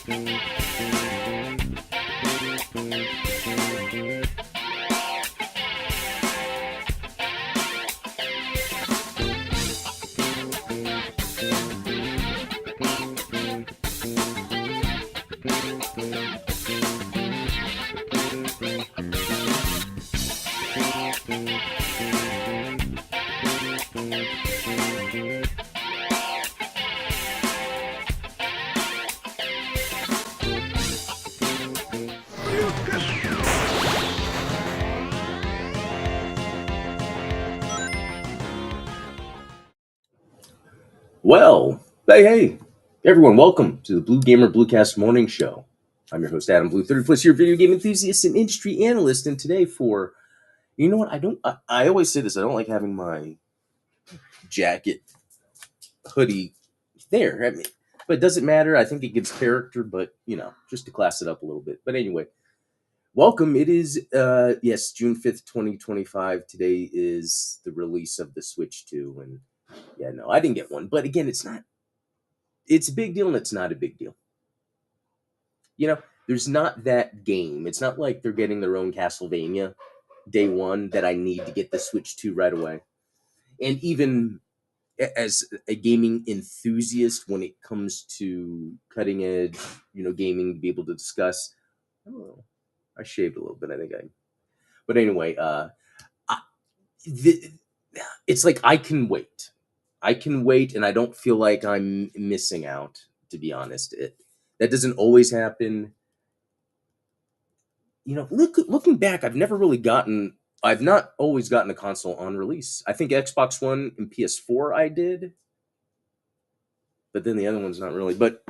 Well, hey, everyone, welcome to the Blue Gamer Bluecast Morning Show. I'm your host, Adam Blue, 30 plus year video game enthusiast and industry analyst. And today, you know what, I always say this, I don't like having my jacket, hoodie there. I mean, but it doesn't matter. I think it gives character, but, just to class it up a little bit. But anyway, welcome. It is, yes, June 5th, 2025. Today is the release of the Switch 2. And yeah, no, I didn't get one. But again, it's a big deal and it's not a big deal. There's not that game. It's not like they're getting their own Castlevania day one that I need to get the Switch 2 right away. And even as a gaming enthusiast, when it comes to cutting edge, gaming to be able to discuss, oh, I shaved a little bit, I think but anyway, I, the, it's like I can wait. I can wait and I don't feel like I'm missing out, to be honest. That doesn't always happen. Looking back, I've not always gotten a console on release. I think Xbox One and PS4 I did, but then the other one's not really. But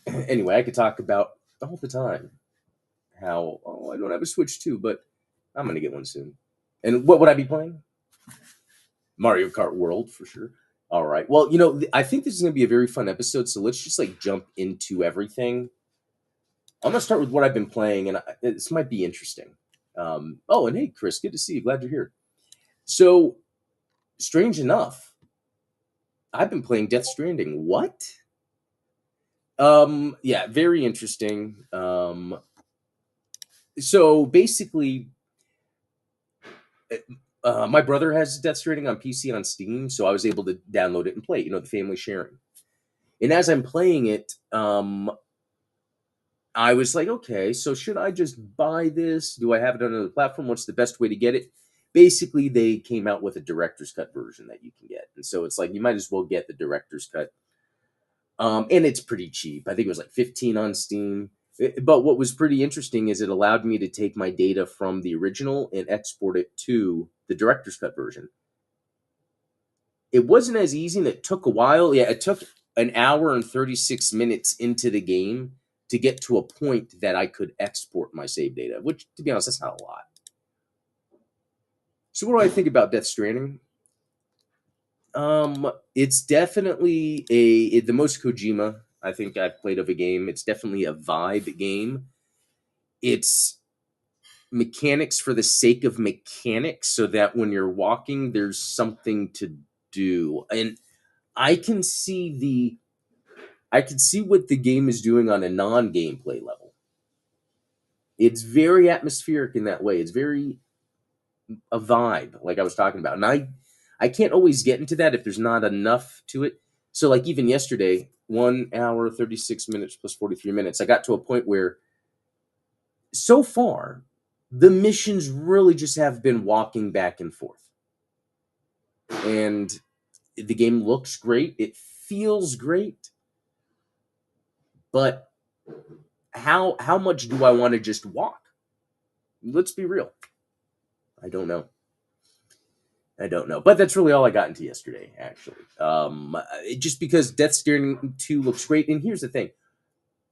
anyway, I could talk about all the time how, I don't have a Switch 2, but I'm going to get one soon. And what would I be playing? Mario Kart World, for sure. All right. Well, I think this is going to be a very fun episode, so let's just jump into everything. I'm going to start with what I've been playing, and this might be interesting. And hey, Chris, good to see you. Glad you're here. So, strange enough, I've been playing Death Stranding. What? Yeah, very interesting. So basically, my brother has Death Stranding on PC and on Steam, so I was able to download it and play it. The family sharing. And as I'm playing it, I was like, okay, so should I just buy this? Do I have it on another platform? What's the best way to get it? Basically, they came out with a director's cut version that you can get. And so it's like, you might as well get the director's cut. And it's pretty cheap. I think it was like 15 on Steam. But what was pretty interesting is it allowed me to take my data from the original and export it to the director's cut version. It wasn't as easy and it took a while. Yeah, it took an hour and 36 minutes into the game to get to a point that I could export my save data, which, to be honest, that's not a lot. So what do I think about Death Stranding? It's definitely the most Kojima I think I've played of a game. It's definitely a vibe game. It's mechanics for the sake of mechanics, so that when you're walking, there's something to do. And I can see what the game is doing on a non-gameplay level. It's very atmospheric in that way. It's very a vibe, like I was talking about. And I can't always get into that if there's not enough to it. So like even yesterday, 1 hour, 36 minutes plus 43 minutes, I got to a point where so far, the missions really just have been walking back and forth. And the game looks great. It feels great. But how much do I want to just walk? Let's be real. I don't know. But that's really all I got into yesterday, actually. Just because Death Stranding 2 looks great. And here's the thing.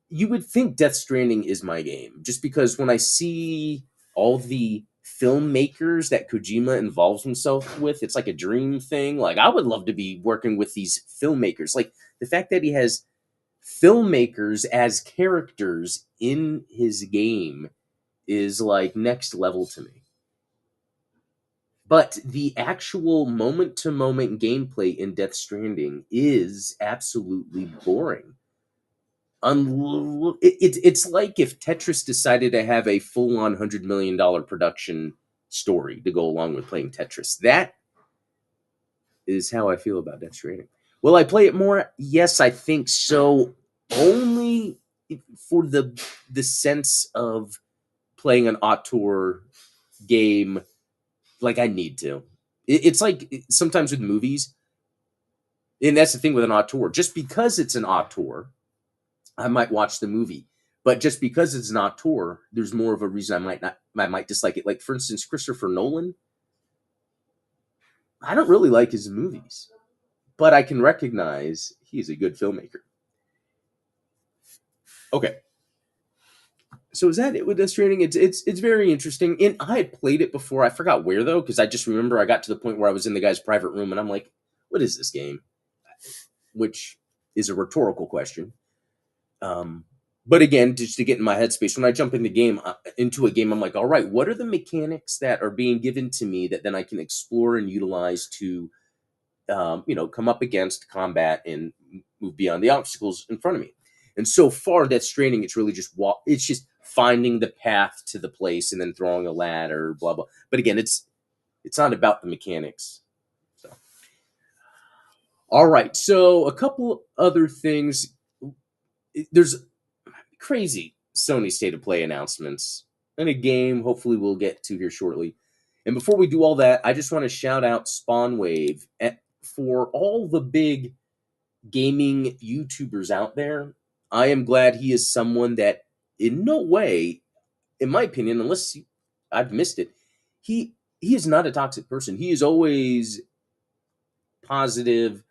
You would think Death Stranding is my game, just because when I see all the filmmakers that Kojima involves himself with, it's like a dream thing. Like, I would love to be working with these filmmakers. Like, the fact that he has filmmakers as characters in his game is like next level to me. But the actual moment-to-moment gameplay in Death Stranding is absolutely boring. It's like if Tetris decided to have a full-on $100 million production story to go along with playing Tetris. That is how I feel about Death Stranding. Will I play it more? Yes, I think so. Only for the sense of playing an auteur game, like I need to. It's like sometimes with movies, and that's the thing with an auteur. Just because it's an auteur, I might watch the movie. But just because it's an auteur, there's more of a reason I might dislike it. Like for instance, Christopher Nolan, I don't really like his movies, but I can recognize he's a good filmmaker. Okay, so is that it with Death Stranding? It's very interesting, and I had played it before. I forgot where though, because I just remember I got to the point where I was in the guy's private room, and I'm like, "What is this game?" Which is a rhetorical question. Um, but again, just to get in my headspace, when I jump into a game, I'm like, "All right, what are the mechanics that are being given to me that then I can explore and utilize to, come up against combat and move beyond the obstacles in front of me?" And so far, that's straining. It's really just walk. It's just finding the path to the place and then throwing a ladder, blah blah. But again, it's not about the mechanics. So, all right. So a couple other things. There's crazy Sony State of Play announcements and a game. Hopefully, we'll get to here shortly. And before we do all that, I just want to shout out Spawn Wave for all the big gaming YouTubers out there. I am glad he is someone that, in no way, in my opinion, I've missed it, he is not a toxic person. He is always positive,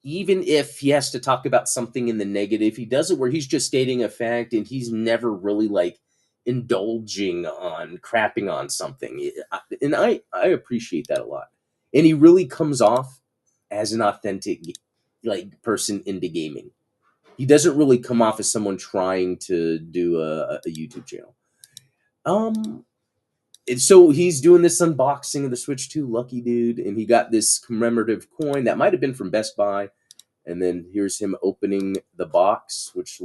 even if he has to talk about something in the negative. He does it where he's just stating a fact, and he's never really like indulging on crapping on something. And I appreciate that a lot. And he really comes off as an authentic like person into gaming. He doesn't really come off as someone trying to do a YouTube channel. Um, and so he's doing this unboxing of the Switch 2, lucky dude, and he got this commemorative coin that might have been from Best Buy. And then here's him opening the box, which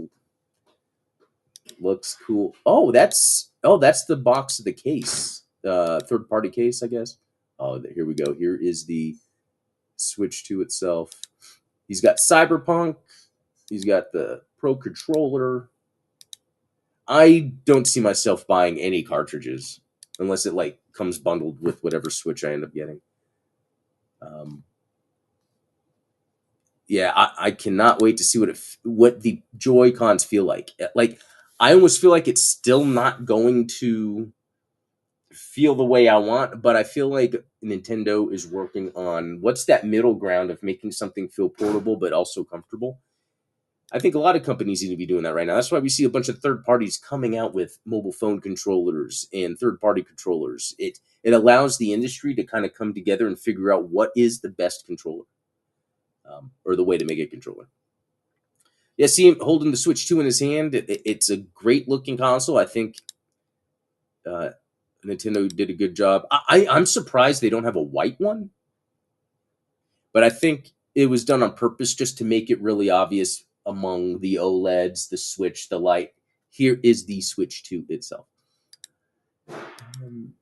looks cool. Oh, that's the box of the case, third party case, I guess. Oh, here we go. Here is the Switch 2 itself. He's got Cyberpunk. He's got the Pro controller. I don't see myself buying any cartridges unless it like comes bundled with whatever Switch I end up getting. Um, yeah, I cannot wait to see what the Joy Cons feel like. Like, I almost feel like it's still not going to feel the way I want, but I feel like Nintendo is working on what's that middle ground of making something feel portable but also comfortable. I think a lot of companies need to be doing that right now. That's why we see a bunch of third parties coming out with mobile phone controllers and third party controllers. It allows the industry to kind of come together and figure out what is the best controller, or the way to make a controller. Yeah, see him holding the Switch 2 in his hand. It's a great looking console. I think uh, Nintendo did a good job. I'm surprised they don't have a white one, but I think it was done on purpose just to make it really obvious among the OLEDs, the Switch, the light. Here is the Switch 2 itself. Um,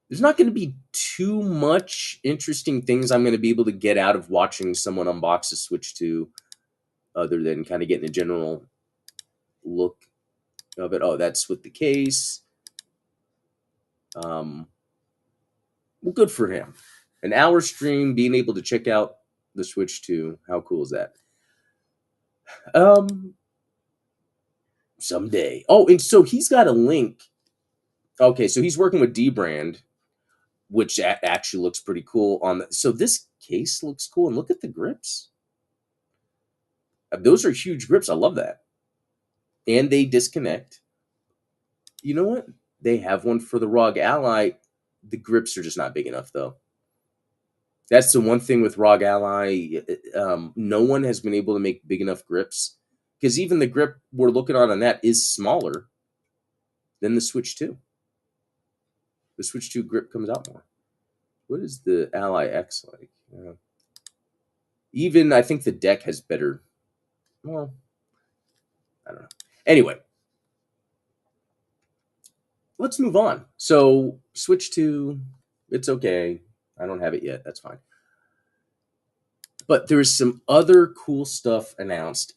there's not going to be too much interesting things I'm going to be able to get out of watching someone unbox a Switch 2, other than kind of getting a general look of it. Oh, that's with the case. Um, well, good for him. An hour stream, being able to check out the Switch 2. How cool is that? Um, Someday. Oh, and so he's got a link. Okay, so he's working with D Brand, which actually looks pretty cool. So this case looks cool, and look at the grips. Those are huge grips. I love that, and they disconnect. You know what? They have one for the ROG Ally. The grips are just not big enough, though. That's the one thing with ROG Ally. No one has been able to make big enough grips, because even the grip we're looking on that is smaller than the Switch 2. The Switch 2 grip comes out more. What is the Ally X like? Even I think the deck has better. Well, I don't know. Anyway, let's move on. So Switch 2, it's okay. I don't have it yet. That's fine. But there's some other cool stuff announced.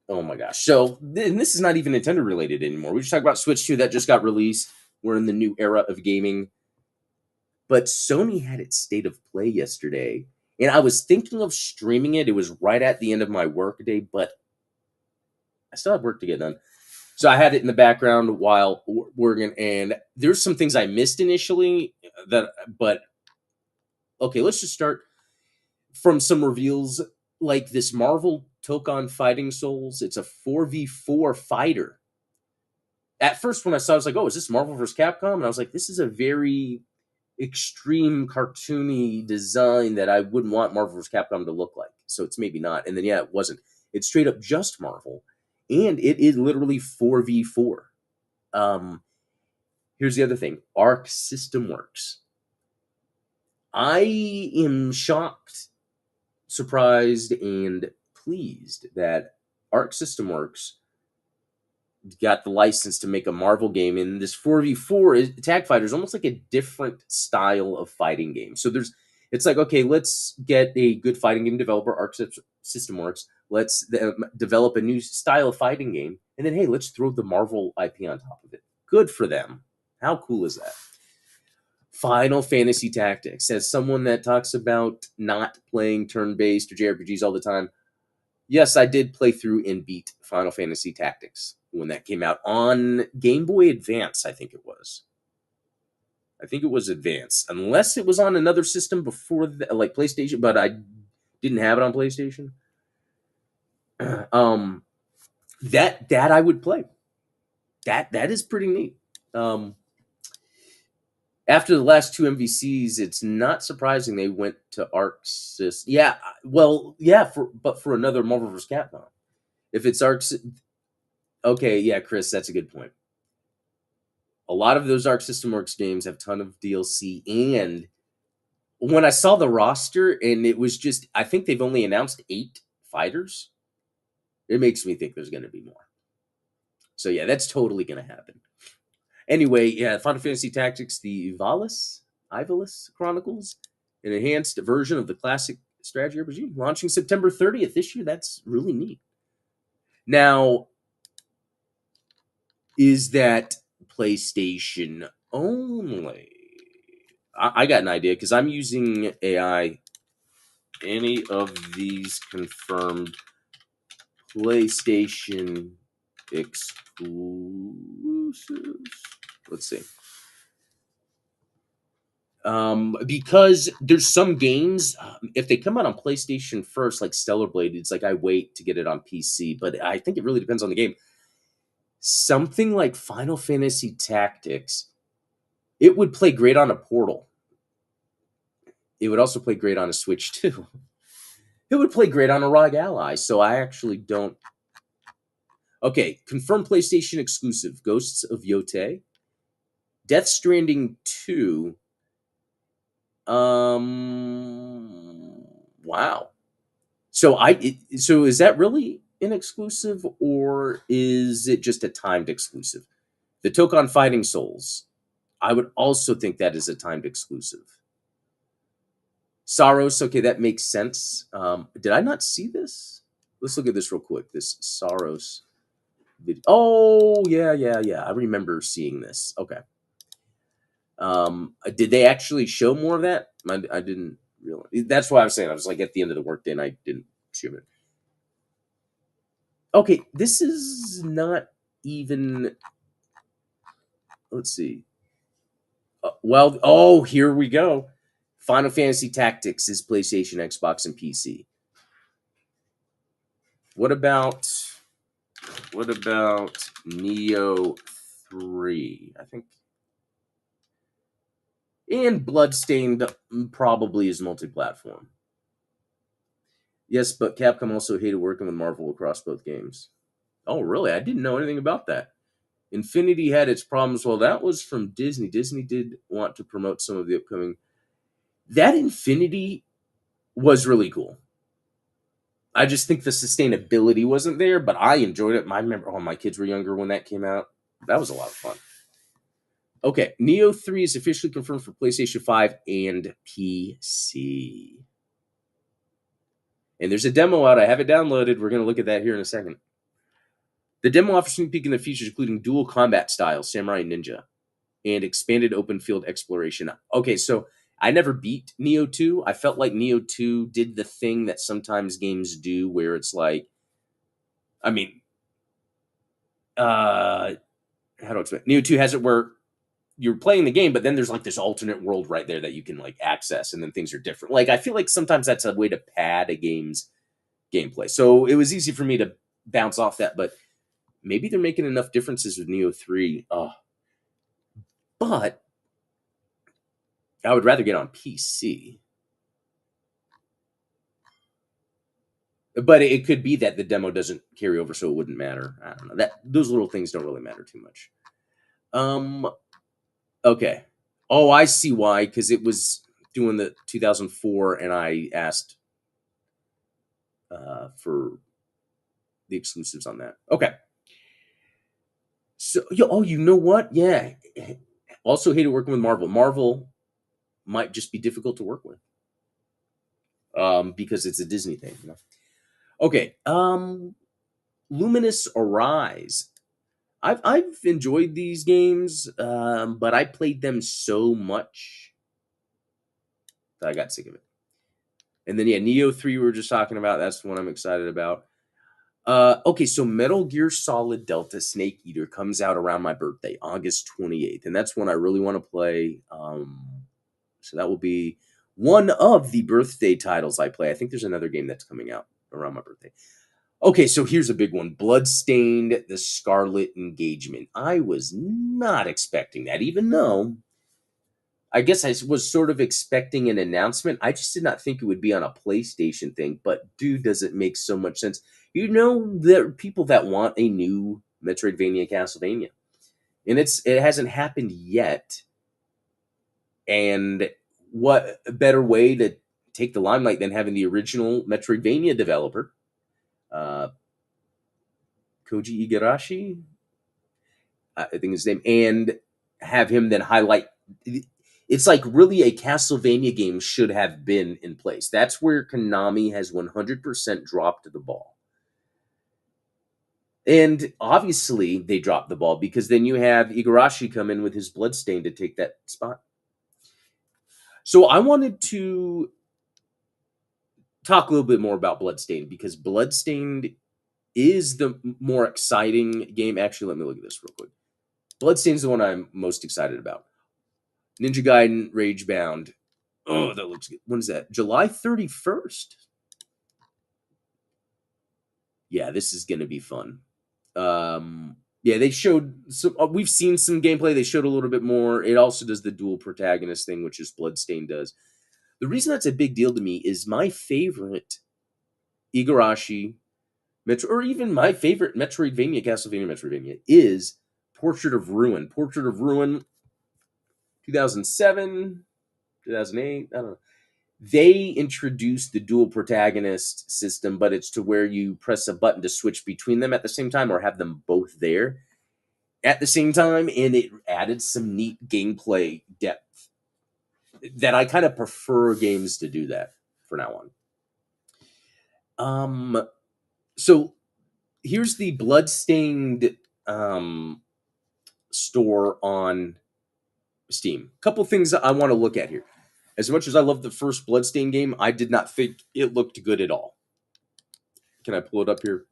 Oh my gosh. So, and this is not even Nintendo related anymore. We just talked about Switch 2 that just got released. We're in the new era of gaming. But Sony had its state of play yesterday. And I was thinking of streaming it. It was right at the end of my workday, but I still had work to get done. So I had it in the background while working, and there's some things I missed initially but okay, let's just start from some reveals like this Marvel Tokon Fighting Souls. It's a 4v4 fighter. At first, when I saw it, I was like, oh, is this Marvel vs. Capcom? And I was like, this is a very extreme cartoony design that I wouldn't want Marvel vs. Capcom to look like. So it's maybe not. And then, yeah, it wasn't. It's straight up just Marvel. And it is literally 4v4. Here's the other thing. Arc System Works. I am shocked, surprised, and pleased that Arc System Works got the license to make a Marvel game, and this 4v4 tag fighter is almost like a different style of fighting game. So it's like, okay, let's get a good fighting game developer, Arc System Works. Let's develop a new style of fighting game, and then hey, let's throw the Marvel IP on top of it. Good for them. How cool is that? Final Fantasy Tactics. As someone that talks about not playing turn-based or JRPGs all the time, yes, I did play through and beat Final Fantasy Tactics when that came out on Game Boy Advance, I think it was. I think it was Advance. Unless it was on another system before, like PlayStation, but I didn't have it on PlayStation. That I would play. That is pretty neat. After the last two MVCs, it's not surprising they went to Arc Sys. Yeah, well, yeah, but for another Marvel vs. Capcom. If it's Arc, okay, yeah, Chris, that's a good point. A lot of those Arc System Works games have a ton of DLC, and when I saw the roster, and it was just, I think they've only announced 8 fighters. It makes me think there's going to be more. So yeah, that's totally going to happen. Anyway, yeah, Final Fantasy Tactics, the Ivalice Chronicles, an enhanced version of the classic strategy RPG, launching September 30th this year. That's really neat. Now, is that PlayStation only? I got an idea because I'm using AI. Any of these confirmed PlayStation exclusives? Let's see. Because there's some games, if they come out on PlayStation first, like Stellar Blade, it's like I wait to get it on PC. But I think it really depends on the game. Something like Final Fantasy Tactics, it would play great on a Portal. It would also play great on a Switch too. It would play great on a ROG Ally. So I actually don't. Okay, confirmed PlayStation exclusive: Ghosts of Yotei, Death Stranding 2. Wow. So so is that really an exclusive, or is it just a timed exclusive? The Tokon Fighting Souls, I would also think that is a timed exclusive. Saros, okay, that makes sense. Did I not see this? Let's look at this real quick. This Saros video. Oh, yeah. I remember seeing this. Okay. Did they actually show more of that? I didn't realize. That's why I was saying I was like at the end of the workday and I didn't stream it. Okay, this is not even. Let's see. Oh, here we go. Final Fantasy Tactics is PlayStation, Xbox, and PC. What about Neo 3? I think. And Bloodstained probably is multi-platform. Yes, but Capcom also hated working with Marvel across both games. Oh, really? I didn't know anything about that. Infinity had its problems. Well, that was from Disney. Disney did want to promote some of the upcoming. That Infinity was really cool. I just think the sustainability wasn't there, but I enjoyed it. I remember when my kids were younger when that came out. That was a lot of fun. Okay, Neo 3 is officially confirmed for PlayStation 5 and PC. And there's a demo out. I have it downloaded. We're going to look at that here in a second. The demo offers sneak peek in the features, including dual combat styles, Samurai and Ninja, and expanded open field exploration. Okay, so I never beat Neo 2. I felt like Neo 2 did the thing that sometimes games do where it's like, I mean, how do I explain? Neo 2 has it where you're playing the game, but then there's like this alternate world right there that you can like access, and then things are different. Like, I feel like sometimes that's a way to pad a game's gameplay. So it was easy for me to bounce off that, but maybe they're making enough differences with Neo 3. But I would rather get on PC. But it could be that the demo doesn't carry over, so it wouldn't matter. I don't know. That those little things don't really matter too much. Okay. Oh, I see why. Because it was doing the 2004, and I asked for the exclusives on that. Okay. So, oh, you know what? Yeah. Also hated working with Marvel. Marvel might just be difficult to work with. Because it's a Disney thing. You know? Okay. Luminous Arise. I've enjoyed these games, but I played them so much that I got sick of it. And then yeah, Neo 3 we were just talking about. That's the one I'm excited about. Okay, so Metal Gear Solid Delta Snake Eater comes out around my birthday, August 28th, and that's one I really want to play. So that will be one of the birthday titles I play. I think there's another game that's coming out around my birthday. Okay, so here's a big one. Bloodstained: The Scarlet Engagement. I was not expecting that, even though I guess I was sort of expecting an announcement. I just did not think it would be on a PlayStation thing, but dude, does it make so much sense. You know, there are people that want a new Metroidvania Castlevania, and it hasn't happened yet. And what better way to take the limelight than having the original Metroidvania developer, uh, Koji Igarashi, I think his name, and have him then highlight. It's like really a Castlevania game should have been in place. That's where Konami has 100% dropped the ball. And obviously they dropped the ball because then you have Igarashi come in with his Bloodstain to take that spot. So I wanted to talk a little bit more about Bloodstained because Bloodstained is the more exciting game. Actually, let me look at this real quick. Bloodstained is the one I'm most excited about. Ninja Gaiden Ragebound. Oh, that looks good. When is that? July 31st. Yeah, this is going to be fun. Yeah, they showed some. We've seen some gameplay. They showed a little bit more. It also does the dual protagonist thing, which is Bloodstained does. The reason that's a big deal to me is my favorite Igarashi Metro, or even my favorite Metroidvania, Castlevania Metroidvania, is Portrait of Ruin. Portrait of Ruin, 2007, 2008. I don't know. They introduced the dual protagonist system, but it's to where you press a button to switch between them at the same time or have them both there at the same time, and it added some neat gameplay depth that I kind of prefer games to do that for now on. So here's the Bloodstained store on Steam. A couple things I want to look at here. As much as I love the first Bloodstained game, I did not think it looked good at all. Can I pull it up here?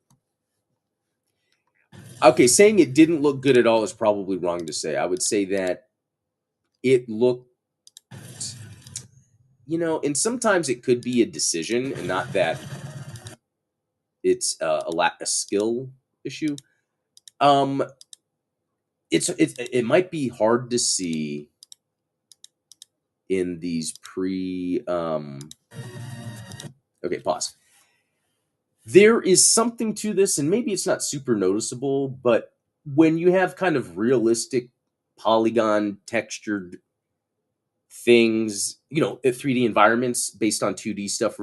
Okay, saying it didn't look good at all is probably wrong to say. I would say that it looked, and sometimes it could be a decision and not that it's a skill issue. It might be hard to see in these okay, pause. There is something to this, and maybe it's not super noticeable, but when you have kind of realistic polygon textured things, 3D environments based on 2D stuff,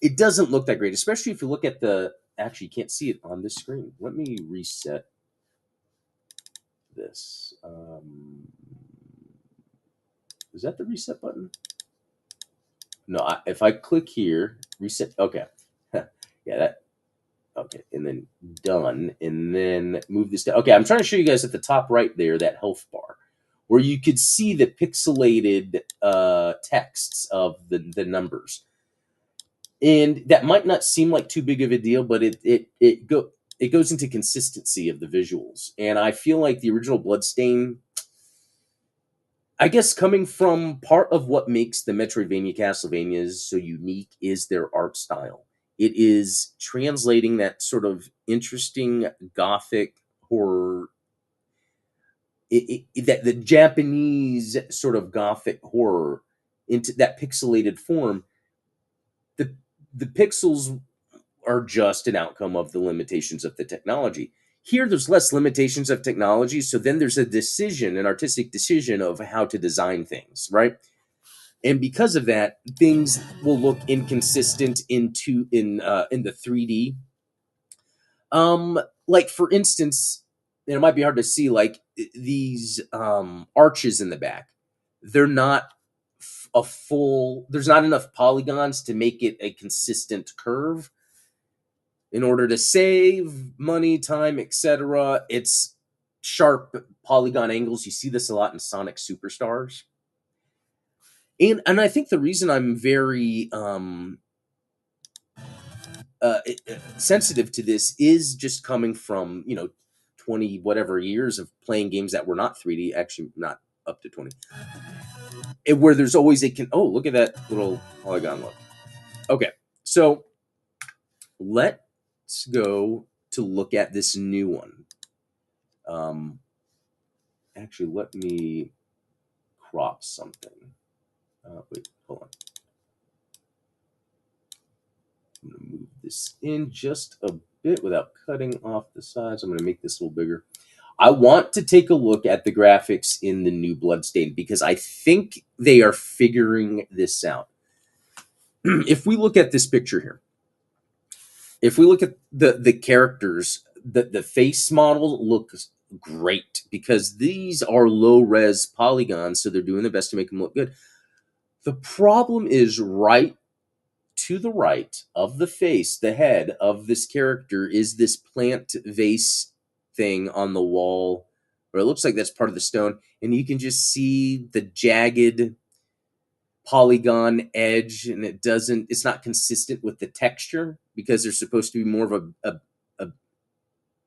it doesn't look that great, especially if you look at the. Actually, you can't see it on this screen. Let me reset this. Is that the reset button? No, if I click here, reset. Okay, yeah, that. Okay, and then done, and then move this down. Okay, I'm trying to show you guys at the top right there that health bar, where you could see the pixelated texts of the numbers, and that might not seem like too big of a deal, but it goes into consistency of the visuals, and I feel like the original Bloodstain, I guess, coming from part of what makes the Metroidvania Castlevanias so unique is their art style. It is translating that sort of interesting gothic horror, that the Japanese sort of gothic horror into that pixelated form. The the pixels are just an outcome of the limitations of the technology. Here, there's less limitations of technology, so then there's a decision, an artistic decision of how to design things, right? And because of that, things will look inconsistent in the 3D. Like for instance, and it might be hard to see, like these arches in the back. They're not a full. There's not enough polygons to make it a consistent curve. In order to save money, time, etc., it's sharp polygon angles. You see this a lot in Sonic Superstars. And I think the reason I'm very sensitive to this is just coming from 20 whatever years of playing games that were not 3D, actually not up to 20, where there's always oh, look at that little polygon look. Okay, so let's go to look at this new one. Actually, let me crop something. Wait, hold on. I'm going to move this in just a bit without cutting off the sides. I'm going to make this a little bigger. I want to take a look at the graphics in the new Bloodstain because I think they are figuring this out. If we look at this picture here, if we look at the characters, the face model looks great because these are low res polygons, so they're doing their best to make them look good. The problem is right to the right of the face, the head of this character, is this plant vase thing on the wall, or it looks like that's part of the stone, and you can just see the jagged polygon edge, and it's not consistent with the texture because there's supposed to be more of a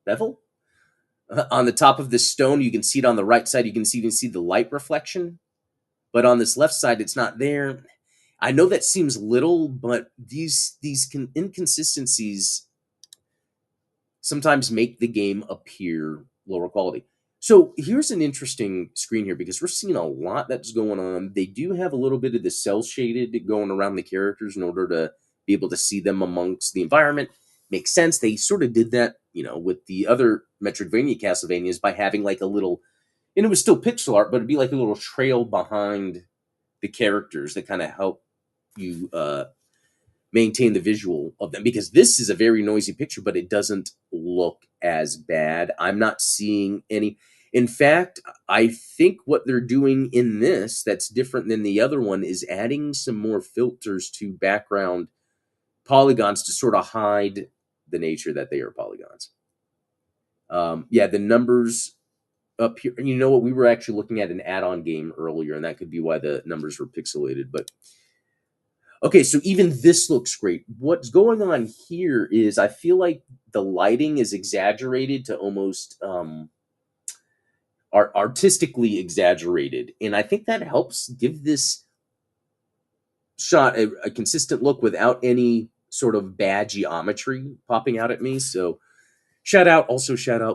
bevel on the top of this stone. You can see it on the right side. You can even see the light reflection, but on this left side, it's not there. I know that seems little, but these inconsistencies sometimes make the game appear lower quality. So here's an interesting screen here because we're seeing a lot that's going on. They do have a little bit of the cell shaded going around the characters in order to be able to see them amongst the environment. Makes sense. They sort of did that, with the other Metroidvania Castlevanias by having like a little, and it was still pixel art, but it'd be like a little trail behind the characters that kind of help you maintain the visual of them, because this is a very noisy picture, but it doesn't look as bad. I'm not seeing any. In fact, I think what they're doing in this that's different than the other one is adding some more filters to background polygons to sort of hide the nature that they are polygons. Yeah, the numbers up here. You know what? We were actually looking at an add-on game earlier, and that could be why the numbers were pixelated. But okay, so even this looks great. What's going on here is I feel like the lighting is exaggerated to almost artistically exaggerated, and I think that helps give this shot a consistent look without any sort of bad geometry popping out at me. So shout out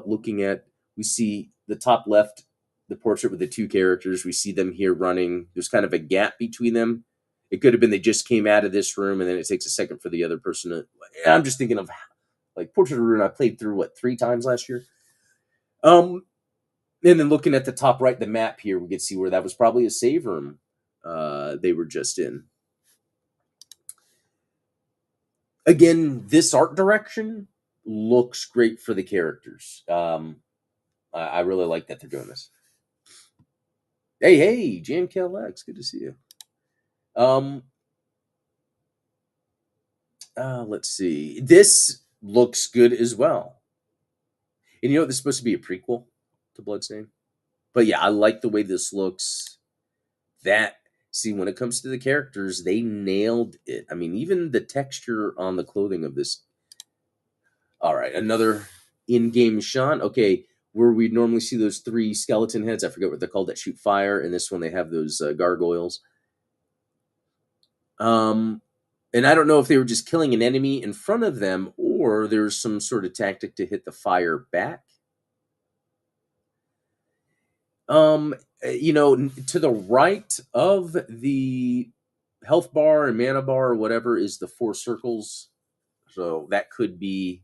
looking at, we see the top left, the portrait with the two characters. We see them here running. There's kind of a gap between them. It could have been they just came out of this room and then it takes a second for the other person to. I'm just thinking of like Portrait of Ruin. I played through 3 times last year. And then looking at the top right, the map here, we could see where that was probably a save room they were just in. Again, this art direction looks great for the characters. I really like that they're doing this. Hey, hey, JMKLX, good to see you. Um, let's see. This looks good as well. And you know, this is supposed to be a prequel to Bloodstain. But yeah, I like the way this looks. That See, when it comes to the characters, they nailed it. I mean, even the texture on the clothing of this. All right, another in-game shot. Okay, where we normally see those three skeleton heads, I forget what they're called, that shoot fire. And this one, they have those gargoyles. Um, and I don't know if they were just killing an enemy in front of them, or there's some sort of tactic to hit the fire back. Um, to the right of the health bar and mana bar or whatever is the four circles. So that could be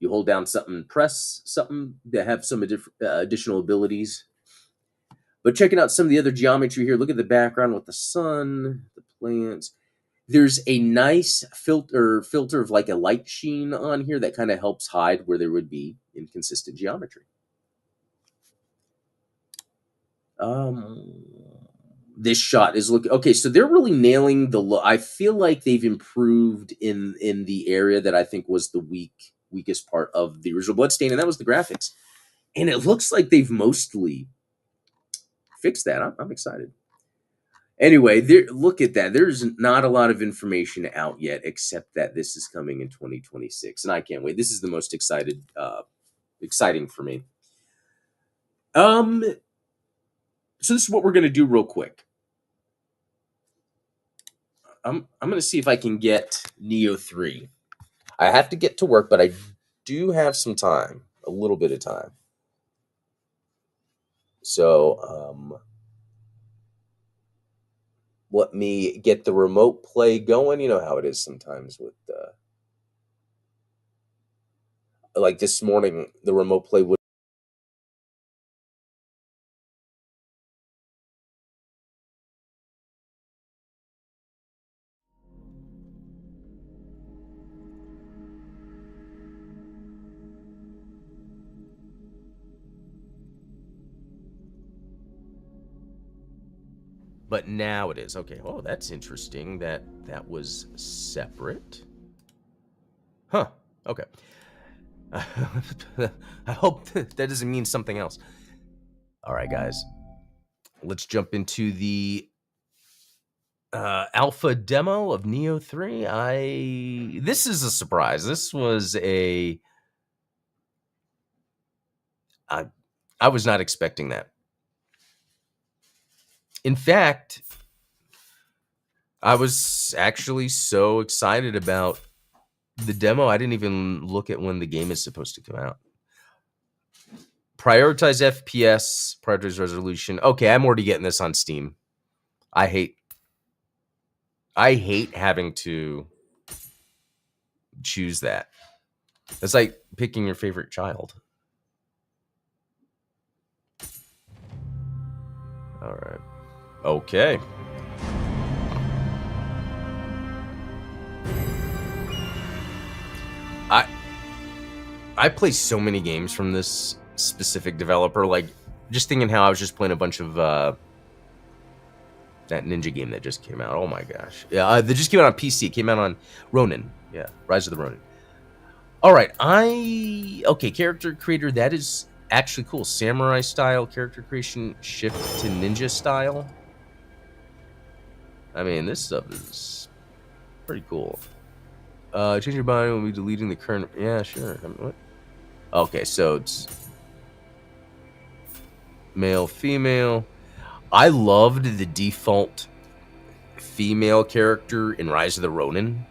you hold down something, press something to have some additional abilities. But checking out some of the other geometry here, look at the background with the sun, the plants. There's a nice filter of like a light sheen on here that kind of helps hide where there would be inconsistent geometry. Um, this shot is looking okay. So they're really nailing the look. I feel like they've improved in the area that I think was the weakest part of the original Bloodstain, and that was the graphics. And it looks like they've mostly fixed that. I'm excited. Anyway, look at that. There's not a lot of information out yet, except that this is coming in 2026, and I can't wait. This is the most exciting for me. So this is what we're gonna do real quick. I'm gonna see if I can get Neo 3. I have to get to work, but I do have some time, a little bit of time. So let me get the remote play going. You know how it is sometimes with like this morning, the remote play would. But now it is. Okay. Oh, that's interesting. That was separate. Huh. Okay. I hope that doesn't mean something else. All right, guys. Let's jump into the alpha demo of Neo 3. This is a surprise. This was I was not expecting that. In fact, I was actually so excited about the demo, I didn't even look at when the game is supposed to come out. Prioritize FPS, prioritize resolution. Okay, I'm already getting this on Steam. I hate having to choose that. It's like picking your favorite child. All right. Okay. I play so many games from this specific developer. Like, just thinking how I was just playing a bunch of that ninja game that just came out. Oh my gosh. Yeah, that just came out on PC. It came out on Ronin. Yeah, Rise of the Ronin. All right. Okay, character creator. That is actually cool. Samurai style character creation, shift to ninja style. I mean, this stuff is pretty cool. Change your body will be deleting the current. Yeah, sure. What? Okay, so it's male, female. I loved the default female character in Rise of the Ronin.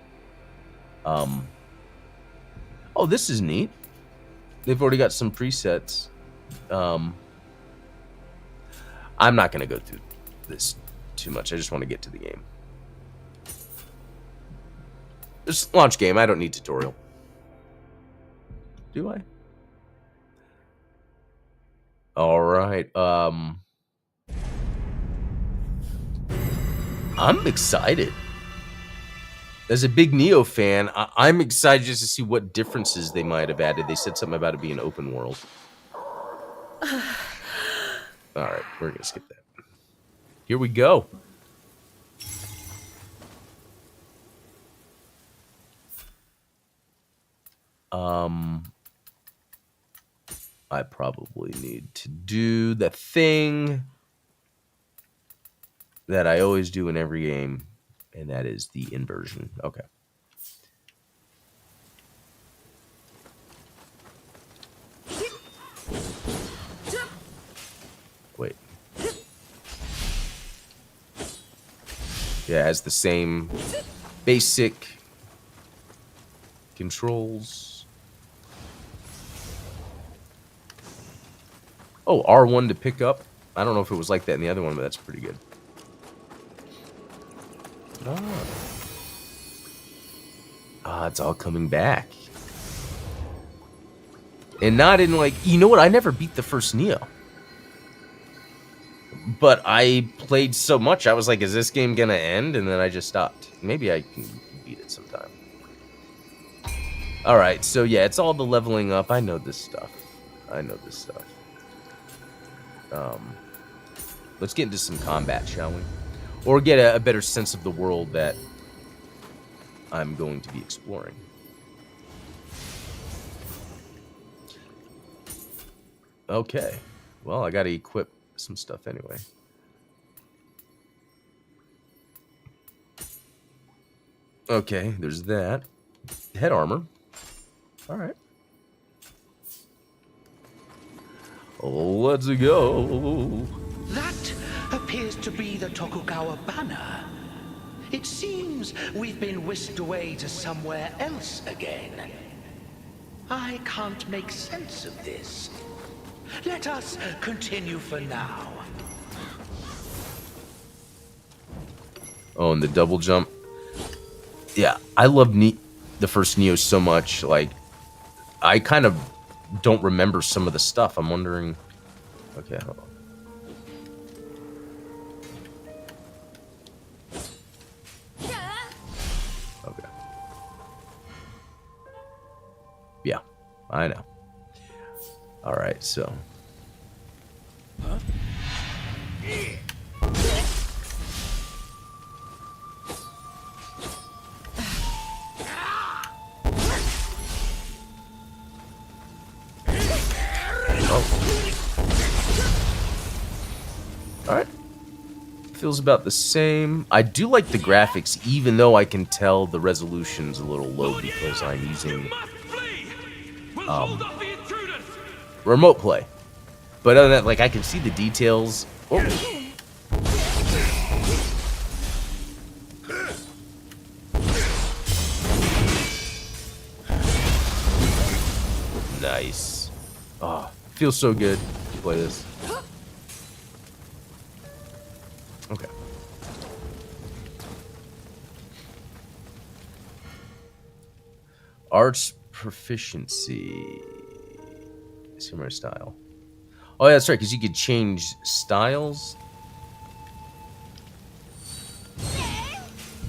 Oh, this is neat. They've already got some presets. I'm not going to go through this too much. I just want to get to the game. Just launch game. I don't need tutorial. Do I? All right. I'm excited. as a big Neo fan, I'm excited just to see what differences they might have added. They said something about it being open world. All right, we're gonna skip that. Here we go. I probably need to do the thing that I always do in every game, and that is the inversion. Okay. Wait. Yeah, it has the same basic controls. Oh, R1 to pick up. I don't know if it was like that in the other one, but that's pretty good. It's all coming back. And not in like, you know what? I never beat the first Neo. But I played so much, I was like, is this game gonna end? And then I just stopped. Maybe I can beat it sometime. Alright, so yeah, it's all the leveling up. I know this stuff. Let's get into some combat, shall we? Or get a better sense of the world that I'm going to be exploring. Okay. Well, I gotta equip some stuff anyway. Okay, there's that. Head armor. Alright. Let's go. That appears to be the Tokugawa banner. It seems we've been whisked away to somewhere else again. I can't make sense of this. Let us continue for now. Oh, and the double jump. Yeah, I love the first Neo so much. Like, I kind of don't remember some of the stuff. I'm wondering. Okay, hold on. Okay. Yeah, I know. All right, so. Huh? Alright. Feels about the same. I do like the graphics, even though I can tell the resolution's a little low because I'm using remote play. But other than that, like, I can see the details. Oh. Nice. Oh, feels so good to play this. Okay. Arts proficiency. Samurai style. Oh, yeah, that's right, because you could change styles.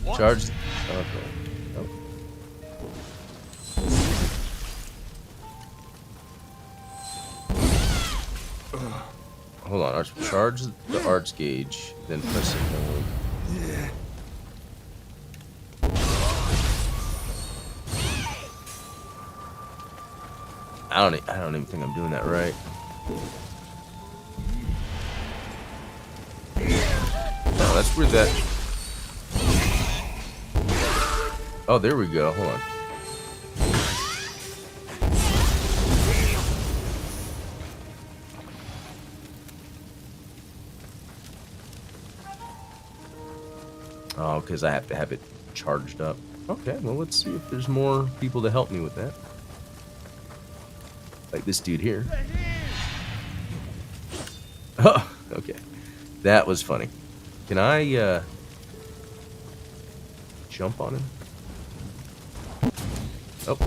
What? Charge. Okay. Oh. Hold on. Charge the arts gauge, then press it hold. I don't even think I'm doing that right. Oh, that's weird that. Oh, there we go. Hold on. Oh, because I have to have it charged up. Okay, well, let's see if there's more people to help me with that. Like this dude here. Oh, okay. That was funny. Can I, jump on him? Oh.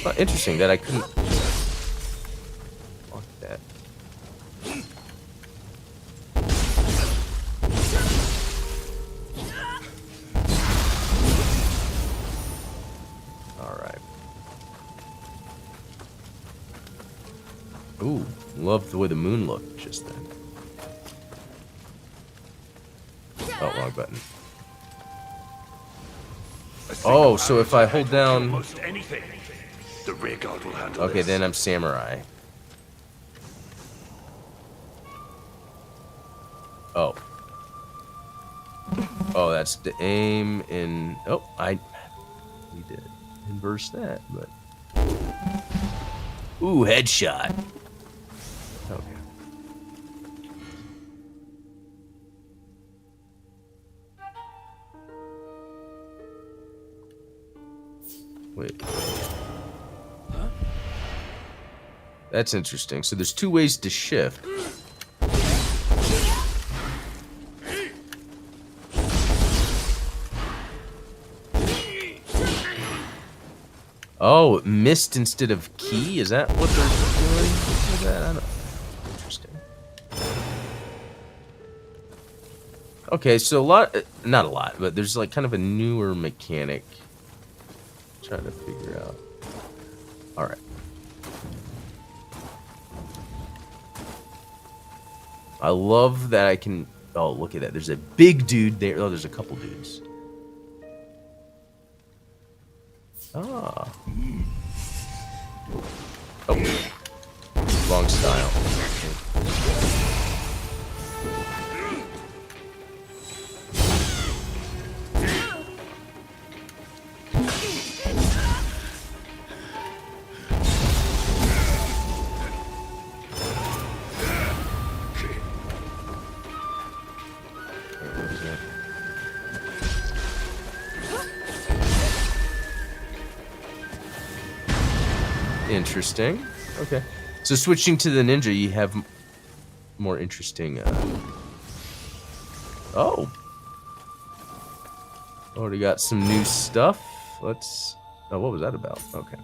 Oh, interesting that I couldn't... Fuck that. Ooh, love the way the moon looked just then. Oh, wrong button. Oh, so if I hold down... Most anything. The rear guard will handle Okay, this. then I'm samurai. Oh. Oh, that's the aim in... Oh, we did inverse that, but... Ooh, headshot. Okay. Wait. Huh? That's interesting. So there's two ways to shift. Oh, missed instead of key? Is that what they're doing with that? I don't... Interesting. Okay, so a lot... Not a lot, but there's like kind of a newer mechanic. Trying to figure out. Alright. I love that I can... Oh, look at that. There's a big dude there. Oh, there's a couple dudes. Ah. Oh. Wrong style. Interesting. Okay. So switching to the ninja, you have more interesting... Oh. Already got some new stuff. Let's... Oh, what was that about? Okay.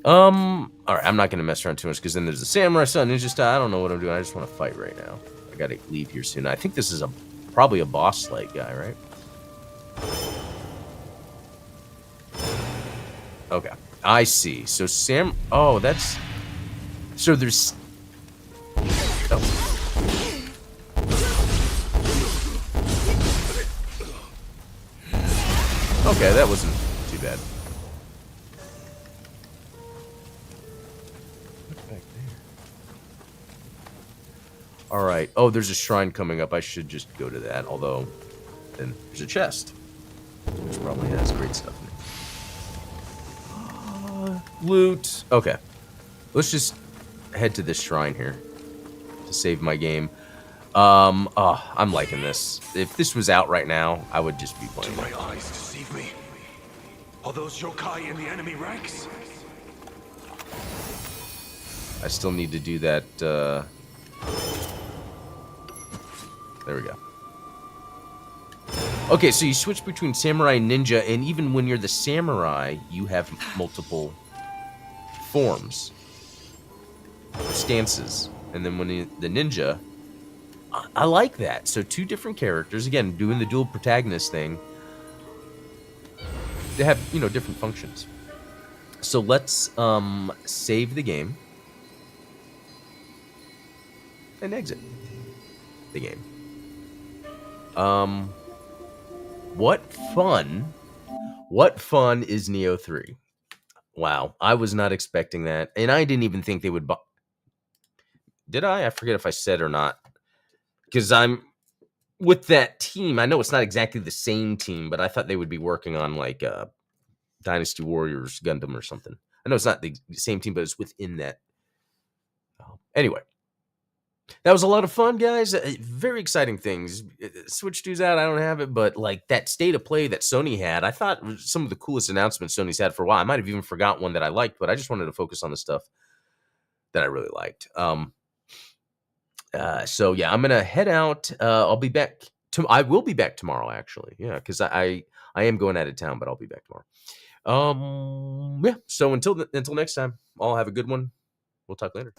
Alright, I'm not gonna mess around too much, because then there's the samurai son, ninja style. I don't know what I'm doing. I just want to fight right now. I gotta leave here soon. I think this is probably a boss-like guy, right? Okay. I see. So oh, that's... So there's... Oh. Okay, that wasn't too bad. What's back there? Alright. Oh, there's a shrine coming up. I should just go to that. Although, then there's a chest. Which probably has great stuff in it. Loot. Okay. Let's just head to this shrine here. To save my game. Oh, I'm liking this. If this was out right now, I would just be playing. Do my eyes deceive me? Are those yokai in the enemy ranks? I still need to do that, There we go. Okay, so you switch between samurai and ninja, and even when you're the samurai, you have multiple forms. Stances. And then when you're the ninja... I like that. So two different characters, again, doing the dual protagonist thing. They have, you know, different functions. So let's save the game and exit the game. What fun is Neo 3? Wow, I was not expecting that, and I didn't even think they would did I? I forget if I said or not. Because I'm with that team. I know it's not exactly the same team, but I thought they would be working on like Dynasty Warriors Gundam or something. I know it's not the same team, but it's within that. Anyway, that was a lot of fun, guys. Very exciting things. Switch 2's out. I don't have it, but like that state of play that Sony had, I thought was some of the coolest announcements Sony's had for a while. I might have even forgot one that I liked, but I just wanted to focus on the stuff that I really liked. So yeah, I'm gonna head out. I'll be back. I will be back tomorrow, actually. Yeah, because I am going out of town, but I'll be back tomorrow. Yeah. So until next time, I'll have a good one. We'll talk later.